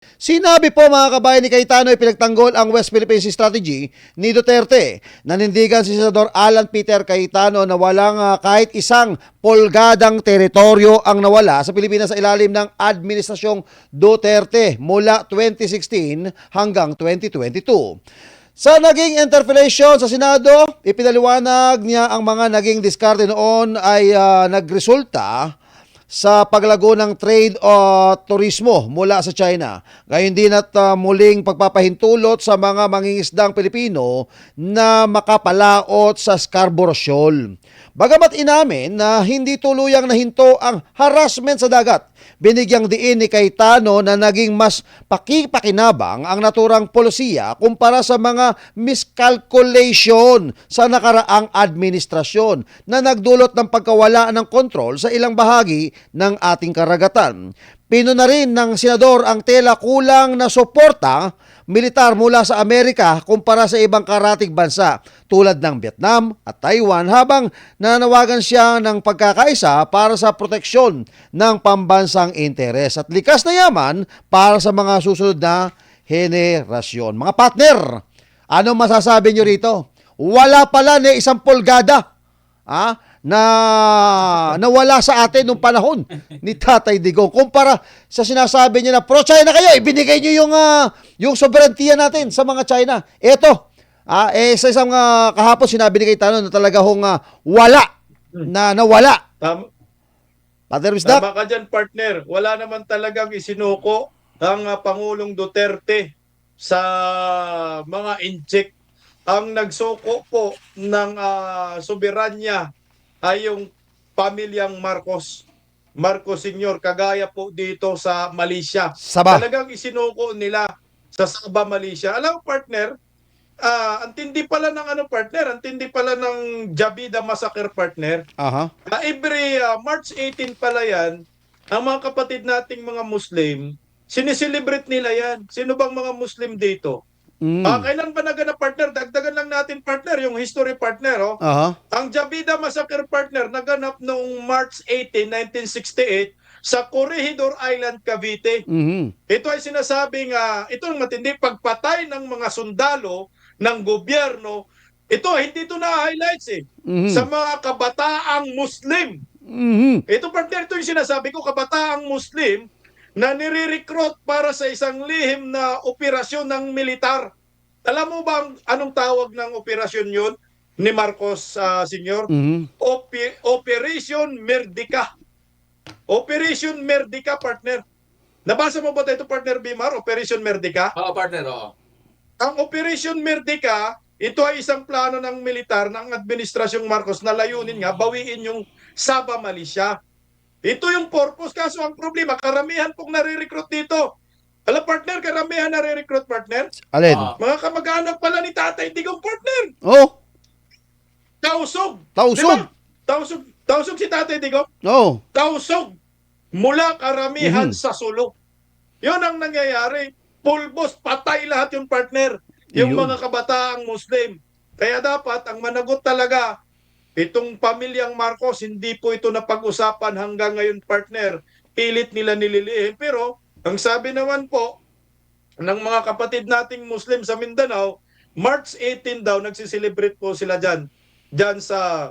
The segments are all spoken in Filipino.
Sinabi po mga kabayan ni Cayetano ay pinagtanggol ang West Philippine Sea Strategy ni Duterte. Nanindigan si Senador Alan Peter Cayetano na walang kahit isang polgadang teritoryo ang nawala sa Pilipinas sa ilalim ng Administrasyong Duterte mula 2016 hanggang 2022. Sa naging interpellation sa Senado, ipinaliwanag niya ang mga naging diskarte noon ay nagresulta sa paglago ng trade o turismo mula sa China. Gayon din at muling pagpapahintulot sa mga mangingisdang Pilipino na makapalaot sa Scarborough Shoal. Bagamat inamin na hindi tuluyang nahinto ang harassment sa dagat, binigyang diin ni Cayetano na naging mas pakipakinabang ang naturang polisiya kumpara sa mga miscalculation sa nakaraang administrasyon na nagdulot ng pagkawala ng kontrol sa ilang bahagi ng ating karagatan. Pino na rin ng senador ang tela kulang na suporta militar mula sa Amerika kumpara sa ibang karatig bansa tulad ng Vietnam at Taiwan habang nanawagan siya ng pagkakaisa para sa proteksyon ng pambansang interes at likas na yaman para sa mga susunod na henerasyon. Mga partner, ano masasabi nyo rito? Wala pala ni isang pulgada na nawala sa atin nung panahon ni Tatay Digong. Kumpara sa sinasabi niya na pro-China kayo, ibinigay niyo yung soberentiya natin sa mga China. Ito, sa isang kahapon sinabi ni Cayetano na talaga wala, na nawala. Partner Wisdak? Tama ka dyan, partner. Wala naman talagang isinuko ang Pangulong Duterte sa mga inject. Ang nagsuko po ng soberanya ay yung pamilyang Marcos Sr. kagaya po dito sa Malaysia. Sabah. Talagang isinuko nila sa Sabah, Malaysia. Alam mo, partner, ang tindi pala ng partner, ang tindi pala ng Jabida Massacre, partner. Every March 18 pala yan, ang mga kapatid nating mga Muslim, sineselebrate nila yan. Sino bang mga Muslim dito? Kailan ba naganap, partner? Dagdagan lang natin, partner, yung history, partner. Ang Jabida Massacre, partner, naganap noong March 18, 1968 sa Corregidor Island, Cavite. Ito ay sinasabing, ito ang matindi, pagpatay ng mga sundalo ng gobyerno. Ito, hindi ito na-highlights sa mga kabataang Muslim. Ito, partner, ito yung sinasabi ko, kabataang Muslim na nire-recruit para sa isang lihim na operasyon ng militar. Alam mo ba anong tawag ng operasyon yun ni Marcos Sr.? Operation Merdeka. Operation Merdeka, partner. Nabasa mo ba ito, partner Bimar? Operation Merdeka? Oo, partner, oo. Ang Operation Merdeka, ito ay isang plano ng militar ng Administrasyong Marcos na layunin nga, bawiin yung Sabah, Malaysia. Ito yung purpose, kaso ang problema, karamihan pong nare-recruit dito. Alam, partner, karamihan nare-recruit, partner. Alin? Mga kamag-anak pala ni Tatay Digong, partner. Tausog. Tausog. Diba? Tausog si Tatay Digong. Tausog. Mula karamihan sa Sulu. Yun ang nangyayari. Pulbos, patay lahat yung partner. Yung mga kabataang Muslim. Kaya dapat, ang managot talaga, itong pamilyang Marcos, hindi po ito napag-usapan hanggang ngayon, partner. Pilit nila nililihin. Pero, ang sabi naman po ng mga kapatid nating Muslim sa Mindanao, March 18 daw, nagsiselebrate po sila dyan. Dyan sa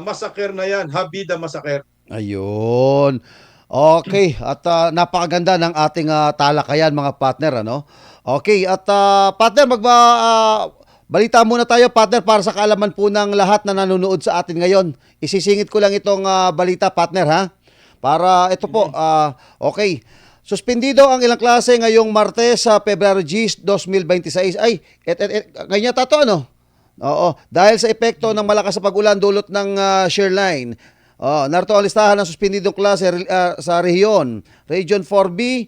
massacre na yan, Jabida Massacre. Ayun. Okay, at napakaganda ng ating talakayan, mga partner, Okay, at partner, balita muna tayo, partner, para sa kaalaman po ng lahat na nanonood sa atin ngayon. Isisingit ko lang itong balita, partner, ha? Para ito po, okay. Suspendido ang ilang klase ngayong Martes sa Pebrero 10, 2026. Ay, ganyan tato, Oo, dahil sa epekto ng malakas na pag-ulan dulot ng shear line. Narito ang listahan ng suspendidong klase sa rehiyon. Region 4B,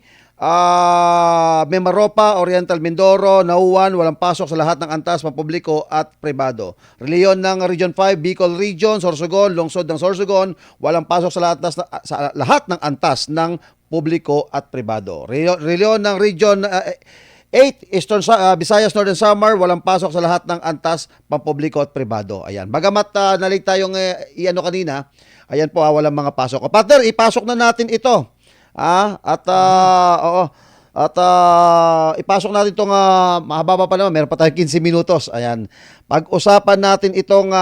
Mimaropa, Oriental Mindoro, Nauwan, walang pasok sa lahat ng antas, pampubliko at pribado. Rehiyon ng Region 5, Bicol Region, Sorsogon, Lungsod ng Sorsogon, walang pasok sa lahat ng antas ng publiko at pribado. Rehiyon ng Region 8, Eastern Visayas, Northern Samar, walang pasok sa lahat ng antas, pampubliko at pribado. Ayan. Bagamat nalig tayong kanina, ayan po, walang mga pasok. Partner, ipasok na natin ito. Oo. At ipasok natin itong mahaba pa naman, meron pa tayong 15 minutos. Ayan. Pag-usapan natin itong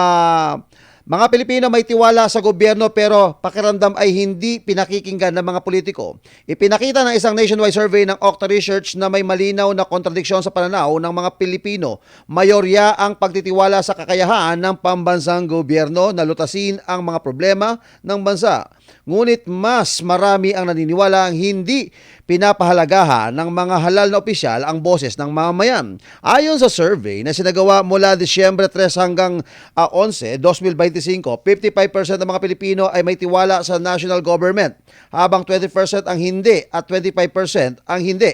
mga Pilipino may tiwala sa gobyerno pero pakiramdam ay hindi pinakikinggan ng mga politiko. Ipinakita ng isang nationwide survey ng Okta Research na may malinaw na kontradiksyon sa pananaw ng mga Pilipino. Mayorya ang pagtitiwala sa kakayahan ng pambansang gobyerno na lutasin ang mga problema ng bansa. Ngunit mas marami ang naniniwala ang hindi pinapahalagahan ng mga halal na opisyal ang boses ng mamamayan. Ayon sa survey na sinagawa mula Disyembre 3 hanggang 11, 2025, 55% ng mga Pilipino ay may tiwala sa national government, habang 20% ang hindi at 25% ang hindi.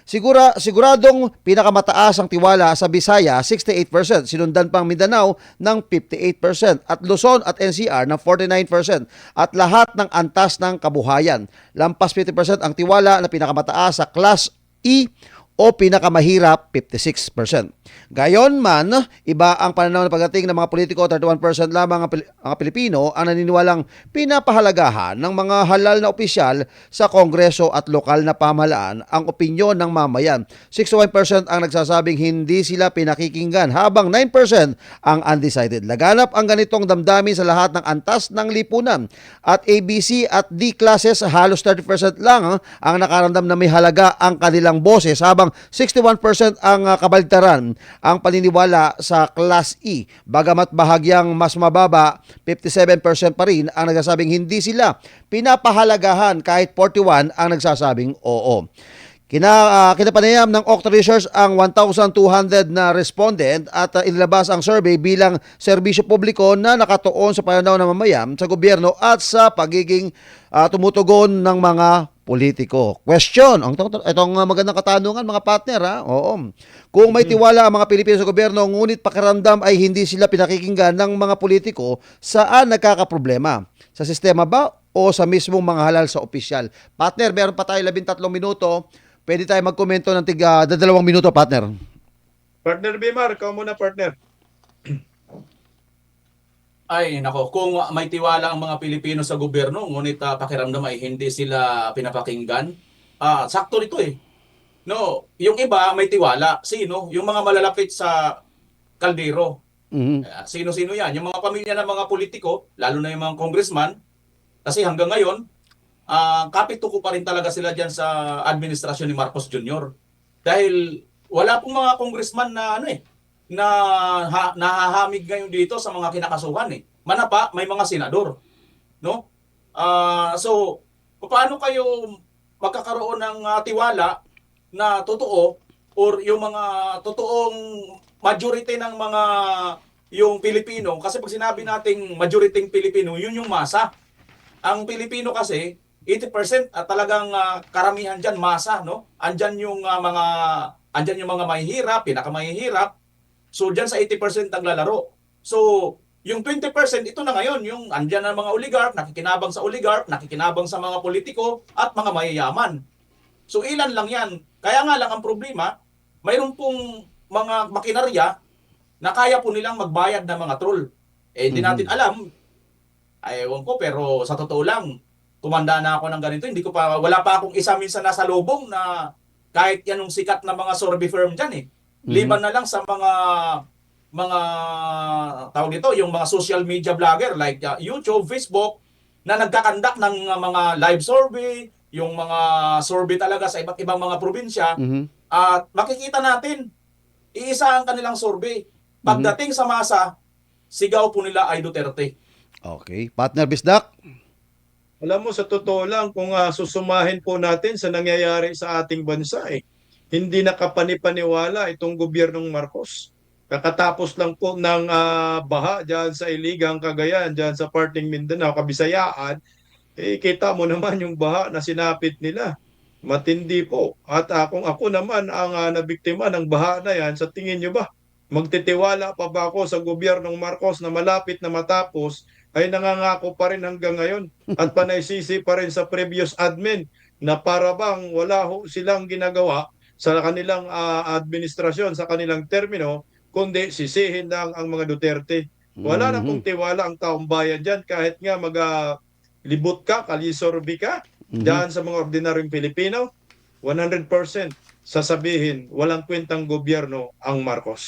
Siguradong pinakamataas ang tiwala sa Bisaya, 68%, sinundan pang Mindanao ng 58% at Luzon at NCR ng 49% at lahat ng antas ng kabuhayan. Lampas 50% ang tiwala na pinakamataas sa Class E o pinakamahirap, 56%. Gayon man, iba ang pananaw ng pagdating ng mga politiko, 31% lamang ang mga Pilipino ang naniniwalang pinapahalagahan ng mga halal na opisyal sa Kongreso at lokal na pamahalaan ang opinyon ng mamayan. 61% ang nagsasabing hindi sila pinakikinggan, habang 9% ang undecided. Laganap ang ganitong damdamin sa lahat ng antas ng lipunan. At ABC at D classes, halos 30% lang ang nakaramdam na may halaga ang kanilang boses, habang 61% ang kabaligtaran ang paniniwala sa Class E. Bagamat bahagyang mas mababa, 57% pa rin ang nagsasabing hindi sila pinapahalagahan, kahit 41% ang nagsasabing oo. Kinapanayam ng Okta Research ang 1,200 na respondent at inilabas ang survey bilang serbisyo publiko na nakatuon sa pananaw ng mamayan sa gobyerno at sa pagiging tumutugon ng mga politiko. Question, itong magandang katanungan mga partner Oo. Kung may tiwala ang mga Pilipino sa gobyerno ngunit pakiramdam ay hindi sila pinakikinggan ng mga politiko, saan nagkakaproblema? Sa sistema ba o sa mismong mga halal sa opisyal? Partner, meron pa tayo 13 minuto. Pwede tayo magkomento ng 2 minuto, partner. Partner Bimar, ikaw muna, partner. Ay, nako, kung may tiwala ang mga Pilipino sa gobyerno, ngunit pakiramdam ay hindi sila pinapakinggan, sakto nito eh. No, yung iba may tiwala. Sino? Yung mga malalapit sa kaldero. Sino-sino yan? Yung mga pamilya ng mga politiko, lalo na yung mga congressman, kasi hanggang ngayon, kapituko pa rin talaga sila dyan sa administrasyon ni Marcos Jr. Dahil wala pong mga congressman na nahahamig ngayon dito sa mga kinakasuhan eh. Manapa, may mga senador, no? So, paano kayo magkakaroon ng tiwala na totoo, or yung mga totoong majority ng mga yung Pilipino? Kasi pag sinabi nating majority Pilipino, yun yung masa. Ang Pilipino kasi 80% at talagang karamihan diyan masa, no? Andyan yung mga mahihirap, pinakamahihirap. So diyan sa 80% ang lalaro. So yung 20% ito na ngayon, yung andyan ang mga oligarch, nakikinabang sa oligarch, nakikinabang sa mga politiko at mga mayayaman. So ilan lang 'yan. Kaya nga lang ang problema, mayroon pong mga makinarya na kaya po nilang magbayad ng mga troll. Hindi natin alam. Ewan ko, pero sa totoo lang, tumanda na ako ng ganito, wala pa akong isa minsan nasa lubong na kahit yanong sikat na mga survey firm dyan eh. Liban na lang sa mga tawag dito, yung mga social media vlogger like YouTube, Facebook, na nagkakandak ng mga live survey, yung mga survey talaga sa iba't ibang mga probinsya. At makikita natin, iisa ang kanilang survey. Pagdating sa masa, sigaw po nila ay Duterte. Okay. Partner Bisdak? Alam mo, sa totoo lang, kung susumahin po natin sa nangyayari sa ating bansa, hindi nakapanipaniwala itong gobyernong Marcos. Kakatapos lang po ng baha dyan sa Iligang, Cagayan, dyan sa parting Mindanao, Kabisayaan, kita mo naman yung baha na sinapit nila. Matindi po. At kung ako naman ang nabiktima ng baha na yan, sa tingin nyo ba, magtitiwala pa ba ako sa gobyernong Marcos na malapit na matapos ay nangangako pa rin hanggang ngayon at panaysisi pa rin sa previous admin na para bang wala silang ginagawa sa kanilang administrasyon, sa kanilang termino, kundi sisihin lang ang mga Duterte. Wala na pong tiwala ang taong bayan dyan kahit nga libot ka, kalisorbi ka, dyan sa mga ordinaryong Pilipino. 100% sasabihin walang kwentang gobyerno ang Marcos.